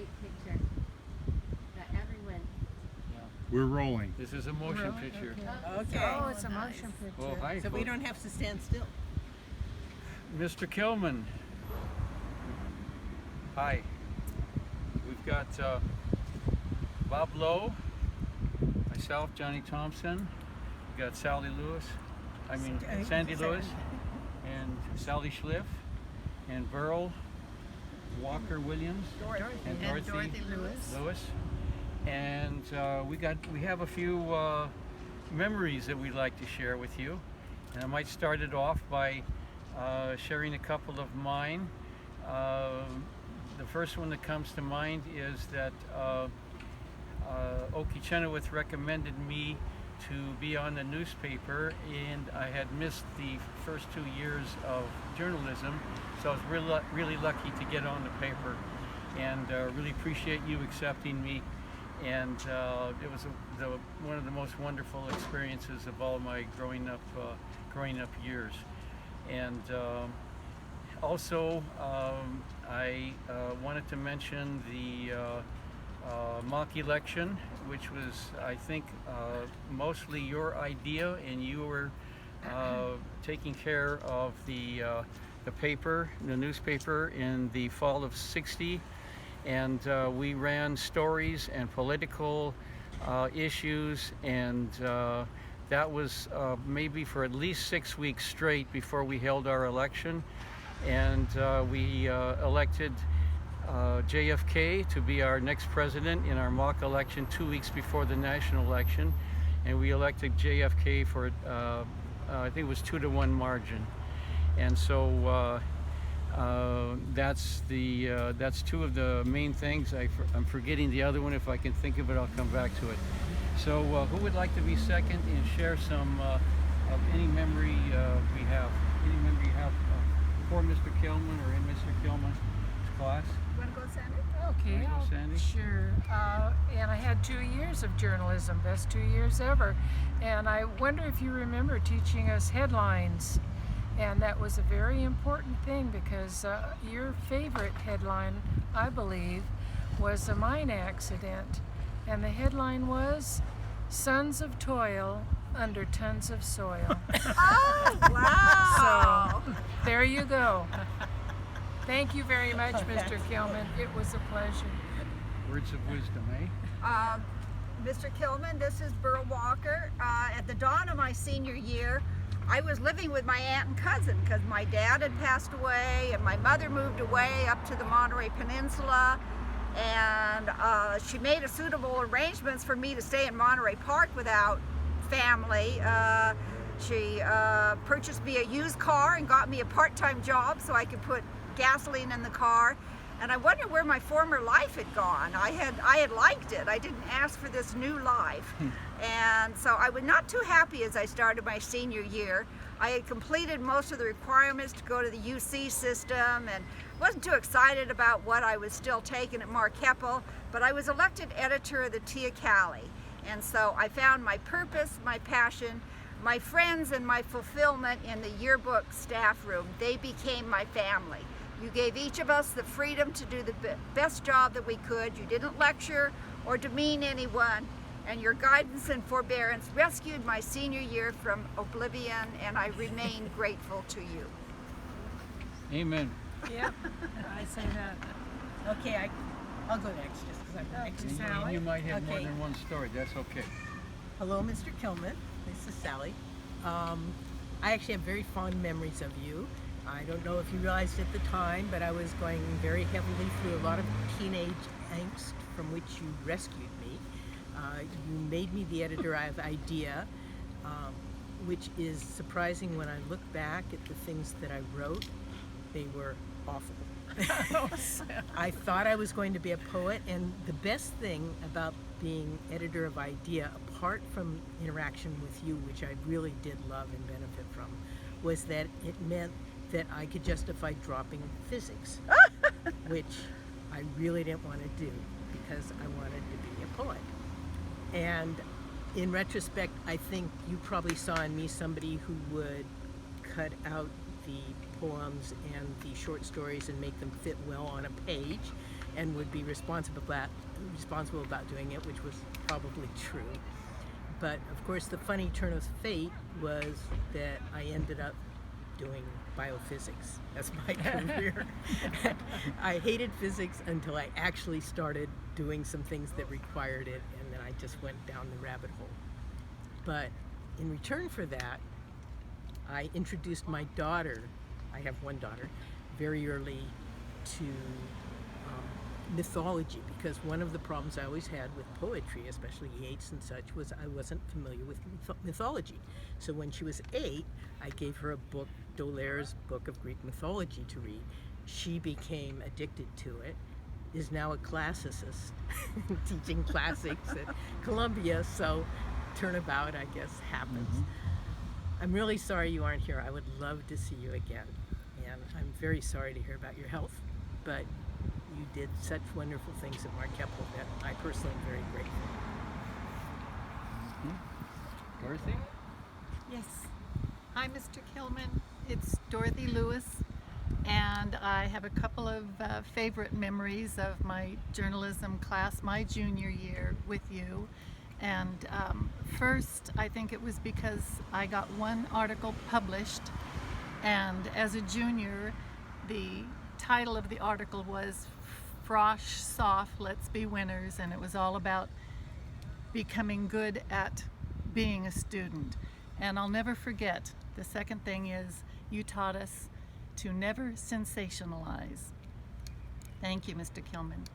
great picture that everyone. We're rolling. This is a motion picture. Okay. Oh, it's a motion picture. Oh, hi. So we don't have to stand still. Mr. Kilman. Hi. We've got Bob Lowe, myself, Johnny Thompson. We've got Sandy Lewis, and Sally Schliff, and Burl Walker Williams, and Dorothy Lewis. And we have a few memories that we'd like to share with you. And I might start it off by sharing a couple of mine. The first one that comes to mind is that Okie Chenoweth recommended me to be on the newspaper, and I had missed the first 2 years of journalism, so I was really lucky to get on the paper, and really appreciate you accepting me. And it was one of the most wonderful experiences of all my growing up years. And also, I wanted to mention the mock election, which was, I think, mostly your idea, and you were taking care of the newspaper in the fall of '60, and we ran stories and political issues, and that was maybe for at least 6 weeks straight before we held our election, and we elected JFK to be our next president in our mock election 2 weeks before the national election, and we elected JFK for I think it was 2-1 margin. And so that's two of the main things. I'm forgetting the other one. If I can think of it, I'll come back to it. So who would like to be second and share some of any memory we have? Any memory you have for Mr. Kilman or in Mr. Kilman's class? You want to go, Sandy? Okay, Wanna go, Sandy? sure. And I had 2 years of journalism, best 2 years ever. And I wonder if you remember teaching us headlines. And that was a very important thing because your favorite headline, I believe, was a mine accident. And the headline was, "Sons of Toil Under Tons of Soil." Oh, wow. So, there you go. Thank you very much, Mr. Kilman. It was a pleasure. Words of wisdom, eh? Mr. Kilman, this is Burl Walker. At the dawn of my senior year, I was living with my aunt and cousin because my dad had passed away and my mother moved away up to the Monterey Peninsula, and she made a suitable arrangements for me to stay in Monterey Park without family. She purchased me a used car and got me a part-time job so I could put gasoline in the car. And I wonder where my former life had gone. I had liked it. I didn't ask for this new life. And so I was not too happy as I started my senior year. I had completed most of the requirements to go to the UC system and wasn't too excited about what I was still taking at Mark Keppel, but I was elected editor of the Teocalli. And so I found my purpose, my passion, my friends, and my fulfillment in the yearbook staff room. They became my family. You gave each of us the freedom to do the best job that we could. You didn't lecture or demean anyone, and your guidance and forbearance rescued my senior year from oblivion, and I remain grateful to you. Amen. Yep, I say that. Okay, I'll go next just because I'm next to And Sally. you might have more Okay. than one story. That's okay. Hello, Mr. Kilman. This is Sally. I actually have very fond memories of you. I don't know if you realized at the time, but I was going very heavily through a lot of teenage angst from which you rescued me. You made me the editor of Idea, which is surprising when I look back at the things that I wrote. They were awful. I thought I was going to be a poet, and the best thing about being editor of Idea, apart from interaction with you, which I really did love and benefit from, was that it meant that I could justify dropping physics, which I really didn't want to do because I wanted to be a poet. And in retrospect, I think you probably saw in me somebody who would cut out the poems and the short stories and make them fit well on a page. and would be responsible about doing it, which was probably true. But of course, the funny turn of fate was that I ended up doing biophysics as my career. I hated physics until I actually started doing some things that required it, and then I just went down the rabbit hole. But in return for that, I introduced my daughter, I have one daughter, very early to mythology, because one of the problems I always had with poetry, especially Yeats and such, was I wasn't familiar with mythology. So when she was 8, I gave her a book, D'Aulaire's Book of Greek Mythology, to read. She became addicted to it, is now a classicist, teaching classics at Columbia, so turnabout, I guess, happens. I'm really sorry you aren't here. I would love to see you again. And I'm very sorry to hear about your health, but you did such wonderful things at Mark Keppel that I personally am very grateful. Dorothy? Yes. Hi, Mr. Kilman. It's Dorothy Lewis, and I have a couple of favorite memories of my journalism class, my junior year with you. And first, I think it was because I got one article published, and as a junior, the title of the article was Frosh Soft, Let's Be Winners, and it was all about becoming good at being a student. And I'll never forget, the second thing is you taught us to never sensationalize. Thank you, Mr. Kilman.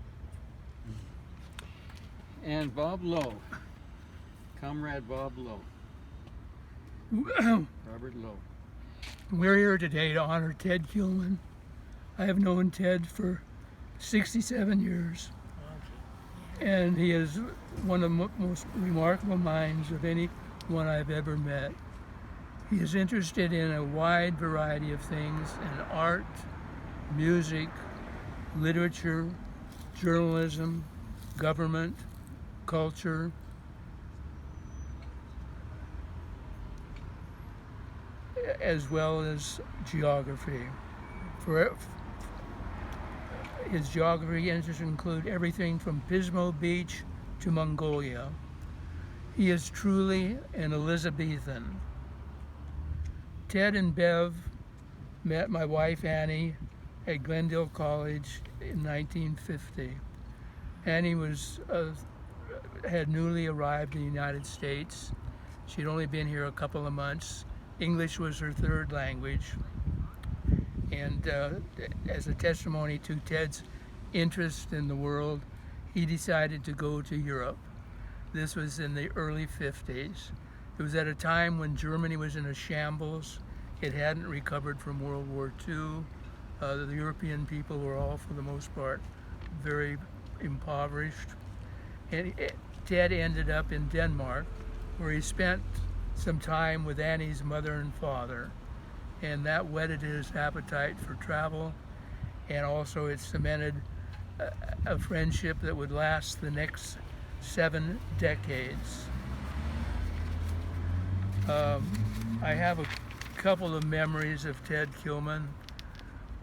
And Bob Lowe. Comrade Bob Lowe. Robert Lowe. We're here today to honor Ted Kilman. I have known Ted for 67 years, and he is one of the most remarkable minds of anyone I've ever met. He is interested in a wide variety of things, in art, music, literature, journalism, government, culture, as well as geography. His geography interests include everything from Pismo Beach to Mongolia. He is truly an Elizabethan. Ted and Bev met my wife Annie at Glendale College in 1950. Annie had newly arrived in the United States. She'd only been here a couple of months. English was her third language. And as a testimony to Ted's interest in the world, he decided to go to Europe. This was in the early 50s. It was at a time when Germany was in a shambles. It hadn't recovered from World War II. The European people were all, for the most part, very impoverished. And Ted ended up in Denmark, where he spent some time with Annie's mother and father. And that whetted his appetite for travel, and also it cemented a friendship that would last the next 7 decades. I have a couple of memories of Ted Kilman.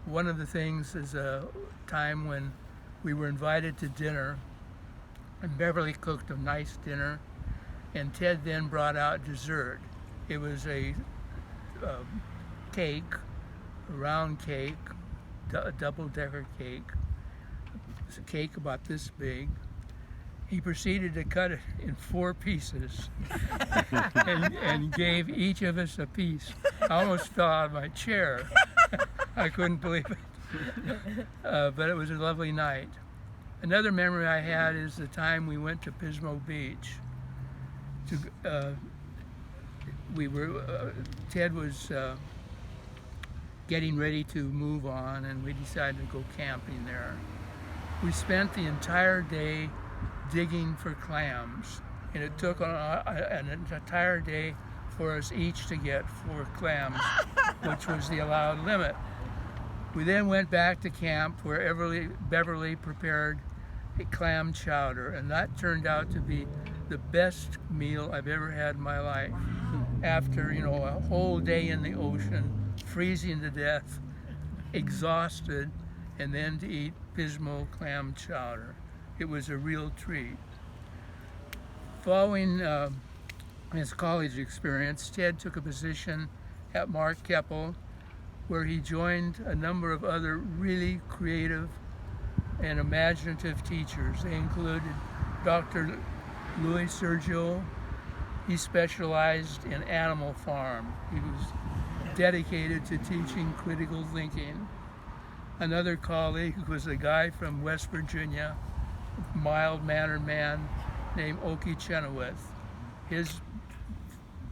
One of the things is a time when we were invited to dinner, and Beverly cooked a nice dinner, and Ted then brought out dessert. It was a cake, a round cake, a double-decker cake. It was a cake about this big. He proceeded to cut it in 4 pieces and gave each of us a piece. I almost fell out of my chair. I couldn't believe it. But it was a lovely night. Another memory I had is the time we went to Pismo Beach. Ted was getting ready to move on, and we decided to go camping there. We spent the entire day digging for clams, and it took an entire day for us each to get 4 clams, which was the allowed limit. We then went back to camp where Beverly prepared a clam chowder, and that turned out to be the best meal I've ever had in my life. After, a whole day in the ocean, freezing to death, exhausted, and then to eat Pismo clam chowder. It was a real treat. Following his college experience, Ted took a position at Mark Keppel, where he joined a number of other really creative and imaginative teachers. They included Dr. Louis Sergio. He specialized in Animal Farm. He was dedicated to teaching critical thinking. Another colleague was a guy from West Virginia, mild-mannered man named Oki Chenoweth. His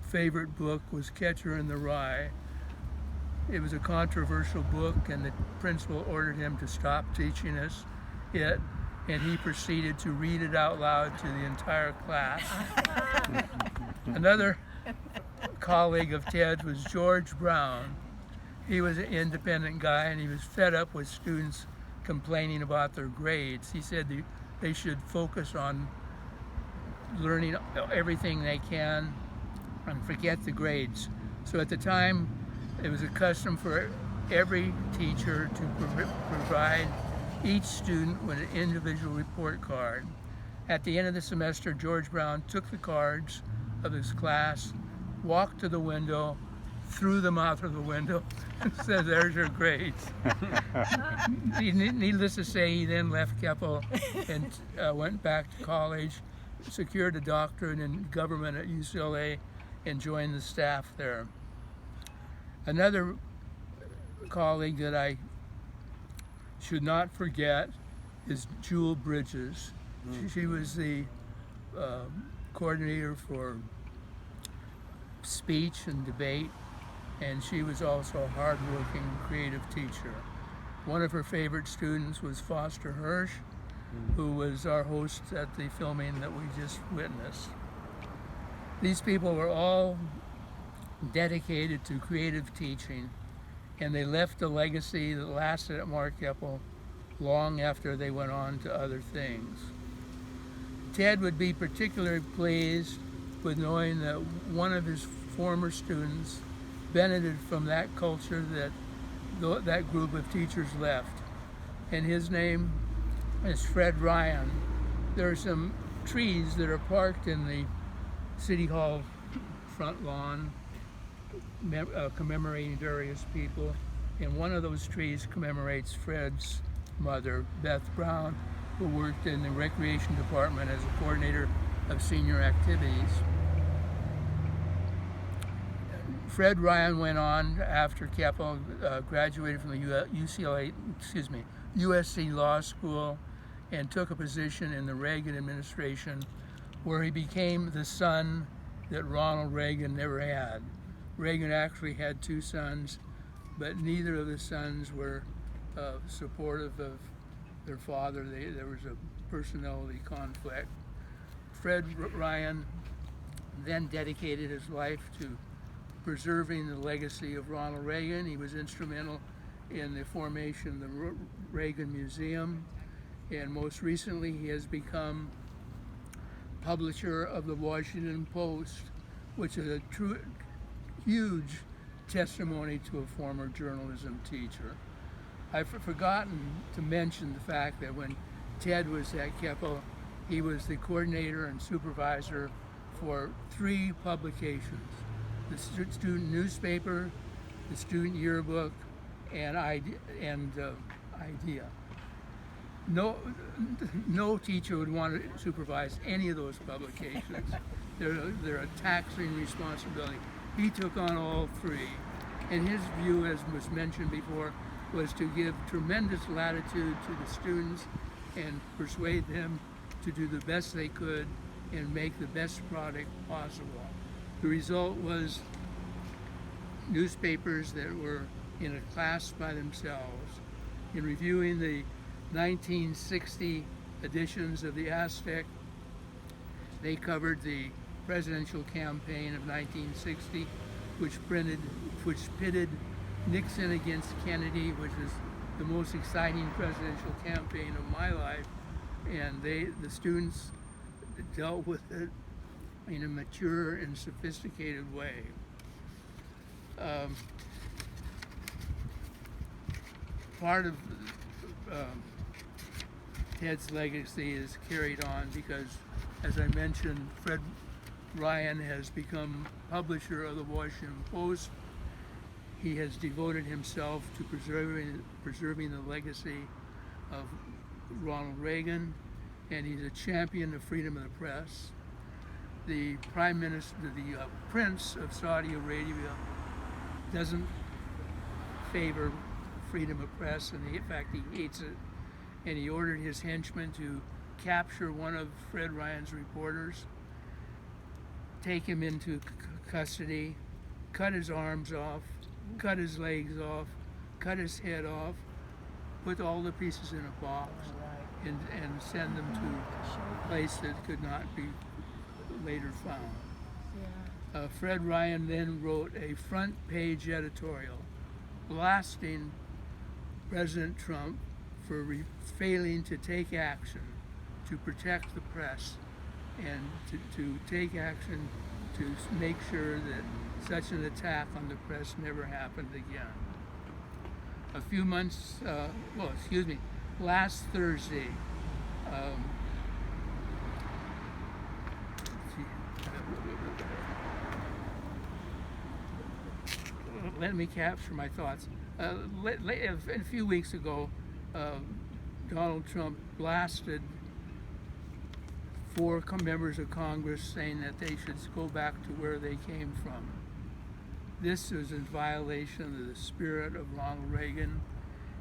favorite book was Catcher in the Rye. It was a controversial book, and the principal ordered him to stop teaching us it, and he proceeded to read it out loud to the entire class. Another colleague of Ted's was George Brown. He was an independent guy, and he was fed up with students complaining about their grades. He said they should focus on learning everything they can and forget the grades. So at the time, it was a custom for every teacher to provide each student with an individual report card. At the end of the semester, George Brown took the cards of his class, walked to the window, threw them out of the window, and said, "There's your grades." Needless to say, he then left Keppel and went back to college, secured a doctorate in government at UCLA, and joined the staff there. Another colleague that I should not forget is Jewel Bridges. She was the coordinator for speech and debate, and she was also a hardworking, creative teacher. One of her favorite students was Foster Hirsch, who was our host at the filming that we just witnessed. These people were all dedicated to creative teaching, and they left a legacy that lasted at Mark Keppel long after they went on to other things. Ted would be particularly pleased with knowing that one of his former students benefited from that culture that that group of teachers left, and his name is Fred Ryan. There are some trees that are parked in the City Hall front lawn commemorating various people, and one of those trees commemorates Fred's mother, Beth Brown, who worked in the recreation department as a coordinator of senior activities. Fred Ryan went on after Keppel graduated from the USC Law School and took a position in the Reagan administration, where he became the son that Ronald Reagan never had. Reagan actually had two sons, but neither of the sons were supportive of their father. There was a personality conflict. Fred Ryan then dedicated his life to preserving the legacy of Ronald Reagan. He was instrumental in the formation of the Reagan Museum, and most recently he has become publisher of the Washington Post, which is a true huge testimony to a former journalism teacher. I've forgotten to mention the fact that when Ted was at Keppel, he was the coordinator and supervisor for 3 publications: the student newspaper, the student yearbook, and Idea. No teacher would want to supervise any of those publications. They're a taxing responsibility. He took on all 3, and his view, as was mentioned before, was to give tremendous latitude to the students and persuade them to do the best they could and make the best product possible. The result was newspapers that were in a class by themselves. In reviewing the 1960 editions of the Aztec, they covered the presidential campaign of 1960, which pitted Nixon against Kennedy, which was the most exciting presidential campaign of my life, and the students dealt with it in a mature and sophisticated way. Part of Ted's legacy is carried on because, as I mentioned, Fred Ryan has become publisher of the Washington Post. He has devoted himself to preserving the legacy of Ronald Reagan, and he's a champion of freedom of the press. The Prime Minister, the Prince of Saudi Arabia, doesn't favor freedom of press, and in fact he hates it. And he ordered his henchmen to capture one of Fred Ryan's reporters, take him into custody, cut his arms off, cut his legs off, cut his head off, put all the pieces in a box, and send them to a place that could not be later found. Fred Ryan then wrote a front page editorial blasting President Trump for failing to take action to protect the press and to take action to make sure that such an attack on the press never happened again. A few months, last Thursday, let me capture my thoughts. A few weeks ago, Donald Trump blasted 4 members of Congress saying that they should go back to where they came from. This was in violation of the spirit of Ronald Reagan.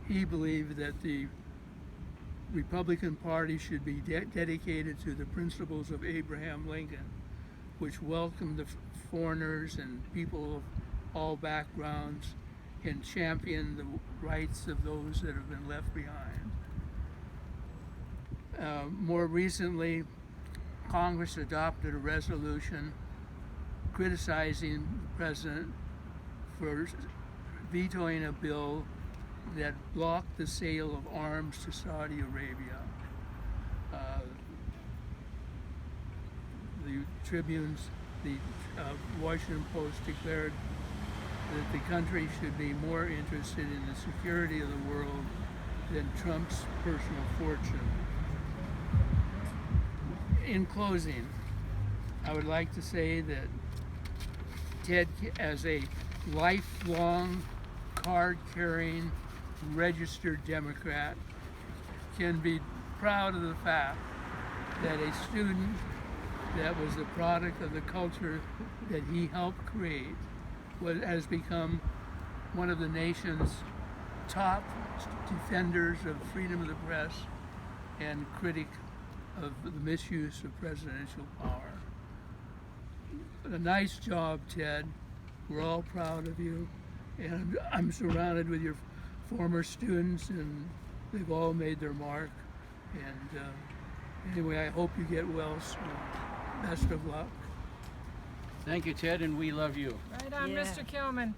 He believed that the Republican Party should be dedicated to the principles of Abraham Lincoln, which welcomed the foreigners and people of all backgrounds and championed the rights of those that have been left behind. More recently, Congress adopted a resolution criticizing the president for vetoing a bill that blocked the sale of arms to Saudi Arabia. The Washington Post declared that the country should be more interested in the security of the world than Trump's personal fortune. In closing, I would like to say that Ted, as a lifelong card-carrying registered Democrat, can be proud of the fact that a student that was the product of the culture that he helped create has become one of the nation's top defenders of freedom of the press and critic of the misuse of presidential power. A nice job, Ted. We're all proud of you, and I'm surrounded with your former students, and they've all made their mark. And anyway, I hope you get well soon. Best of luck. Thank you, Ted, and we love you. Right on, Yeah. Mr. Kilman.